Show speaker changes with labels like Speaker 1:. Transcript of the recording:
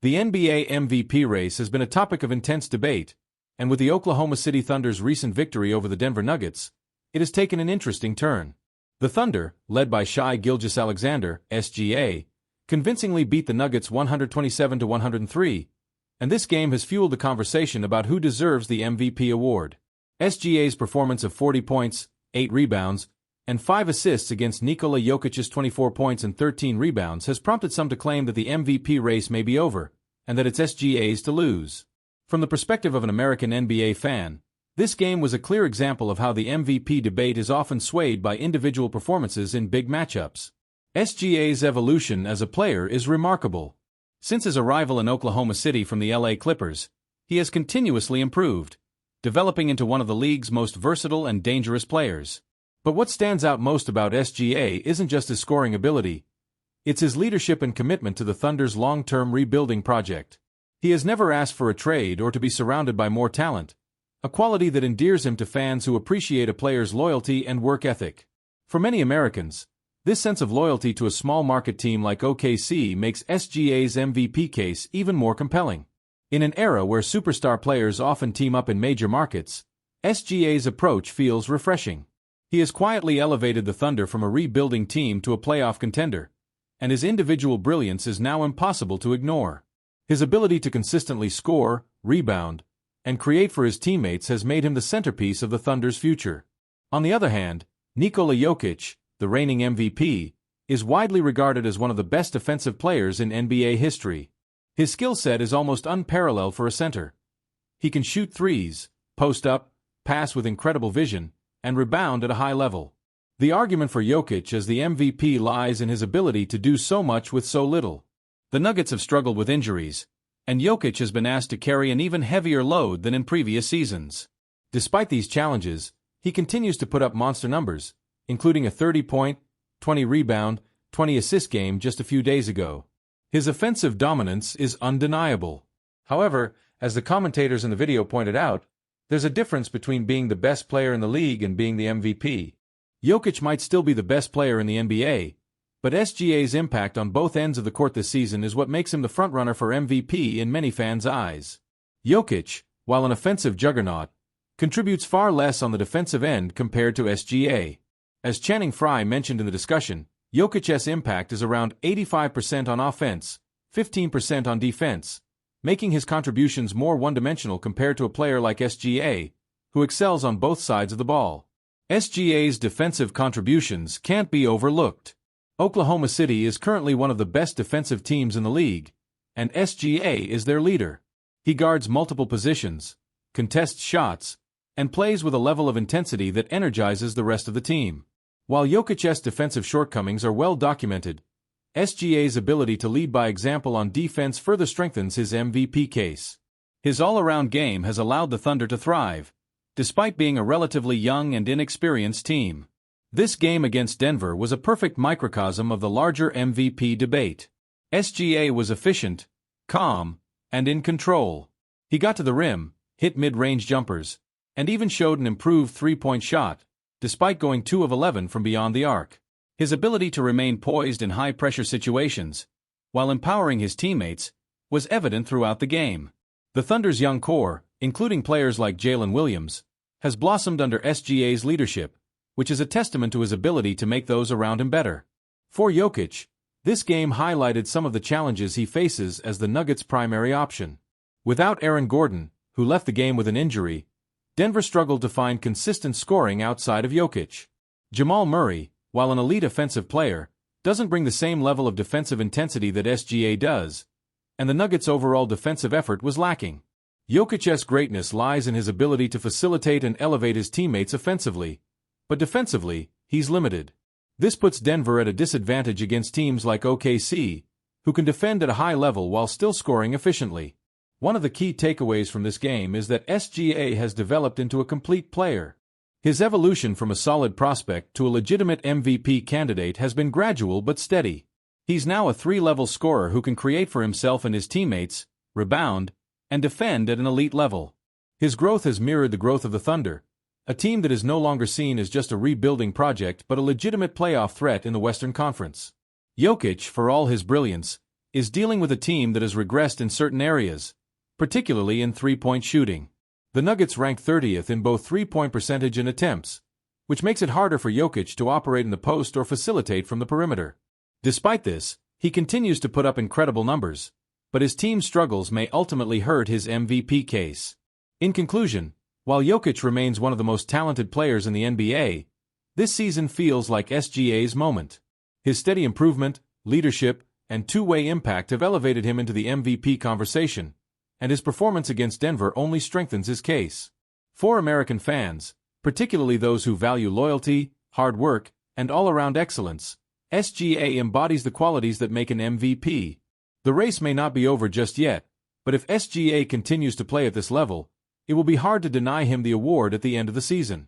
Speaker 1: The NBA MVP race has been a topic of intense debate, and with the Oklahoma City Thunder's recent victory over the Denver Nuggets, it has taken an interesting turn. The Thunder, led by Shai Gilgeous-Alexander, SGA, convincingly beat the Nuggets 127-103, and this game has fueled the conversation about who deserves the MVP award. SGA's performance of 40 points, 8 rebounds, and 5 assists against Nikola Jokic's 24 points and 13 rebounds has prompted some to claim that the MVP race may be over, and that it's SGA's to lose. From the perspective of an American NBA fan, this game was a clear example of how the MVP debate is often swayed by individual performances in big matchups. SGA's evolution as a player is remarkable. Since his arrival in Oklahoma City from the LA Clippers, he has continuously improved, developing into one of the league's most versatile and dangerous players. But what stands out most about SGA isn't just his scoring ability, it's his leadership and commitment to the Thunder's long-term rebuilding project. He has never asked for a trade or to be surrounded by more talent, a quality that endears him to fans who appreciate a player's loyalty and work ethic. For many Americans, this sense of loyalty to a small-market team like OKC makes SGA's MVP case even more compelling. In an era where superstar players often team up in major markets, SGA's approach feels refreshing. He has quietly elevated the Thunder from a rebuilding team to a playoff contender, and his individual brilliance is now impossible to ignore. His ability to consistently score, rebound, and create for his teammates has made him the centerpiece of the Thunder's future. On the other hand, Nikola Jokic, the reigning MVP, is widely regarded as one of the best defensive players in NBA history. His skill set is almost unparalleled for a center. He can shoot threes, post up, pass with incredible vision, and rebound at a high level. The argument for Jokic as the MVP lies in his ability to do so much with so little. The Nuggets have struggled with injuries, and Jokic has been asked to carry an even heavier load than in previous seasons. Despite these challenges, he continues to put up monster numbers, including a 30-point, 20-rebound, 20-assist game just a few days ago. His offensive dominance is undeniable. However, as the commentators in the video pointed out, there's a difference between being the best player in the league and being the MVP. Jokic might still be the best player in the NBA, but SGA's impact on both ends of the court this season is what makes him the frontrunner for MVP in many fans' eyes. Jokic, while an offensive juggernaut, contributes far less on the defensive end compared to SGA. As Channing Frye mentioned in the discussion, Jokic's impact is around 85% on offense, 15% on defense, making his contributions more one-dimensional compared to a player like SGA, who excels on both sides of the ball. SGA's defensive contributions can't be overlooked. Oklahoma City is currently one of the best defensive teams in the league, and SGA is their leader. He guards multiple positions, contests shots, and plays with a level of intensity that energizes the rest of the team. While Jokic's defensive shortcomings are well documented, SGA's ability to lead by example on defense further strengthens his MVP case. His all-around game has allowed the Thunder to thrive, despite being a relatively young and inexperienced team. This game against Denver was a perfect microcosm of the larger MVP debate. SGA was efficient, calm, and in control. He got to the rim, hit mid-range jumpers, and even showed an improved three-point shot, despite going 2 of 11 from beyond the arc. His ability to remain poised in high-pressure situations, while empowering his teammates, was evident throughout the game. The Thunder's young core, including players like Jalen Williams, has blossomed under SGA's leadership, which is a testament to his ability to make those around him better. For Jokic, this game highlighted some of the challenges he faces as the Nuggets' primary option. Without Aaron Gordon, who left the game with an injury, Denver struggled to find consistent scoring outside of Jokic. Jamal Murray, while an elite offensive player, doesn't bring the same level of defensive intensity that SGA does, and the Nuggets' overall defensive effort was lacking. Jokic's greatness lies in his ability to facilitate and elevate his teammates offensively, but defensively, he's limited. This puts Denver at a disadvantage against teams like OKC, who can defend at a high level while still scoring efficiently. One of the key takeaways from this game is that SGA has developed into a complete player. His evolution from a solid prospect to a legitimate MVP candidate has been gradual but steady. He's now a 3-level scorer who can create for himself and his teammates, rebound, and defend at an elite level. His growth has mirrored the growth of the Thunder, a team that is no longer seen as just a rebuilding project but a legitimate playoff threat in the Western Conference. Jokic, for all his brilliance, is dealing with a team that has regressed in certain areas, particularly in three-point shooting. The Nuggets rank 30th in both three-point percentage and attempts, which makes it harder for Jokic to operate in the post or facilitate from the perimeter. Despite this, he continues to put up incredible numbers, but his team's struggles may ultimately hurt his MVP case. In conclusion, while Jokic remains one of the most talented players in the NBA, this season feels like SGA's moment. His steady improvement, leadership, and two-way impact have elevated him into the MVP conversation, and his performance against Denver only strengthens his case. For American fans, particularly those who value loyalty, hard work, and all-around excellence, SGA embodies the qualities that make an MVP. The race may not be over just yet, but if SGA continues to play at this level, it will be hard to deny him the award at the end of the season.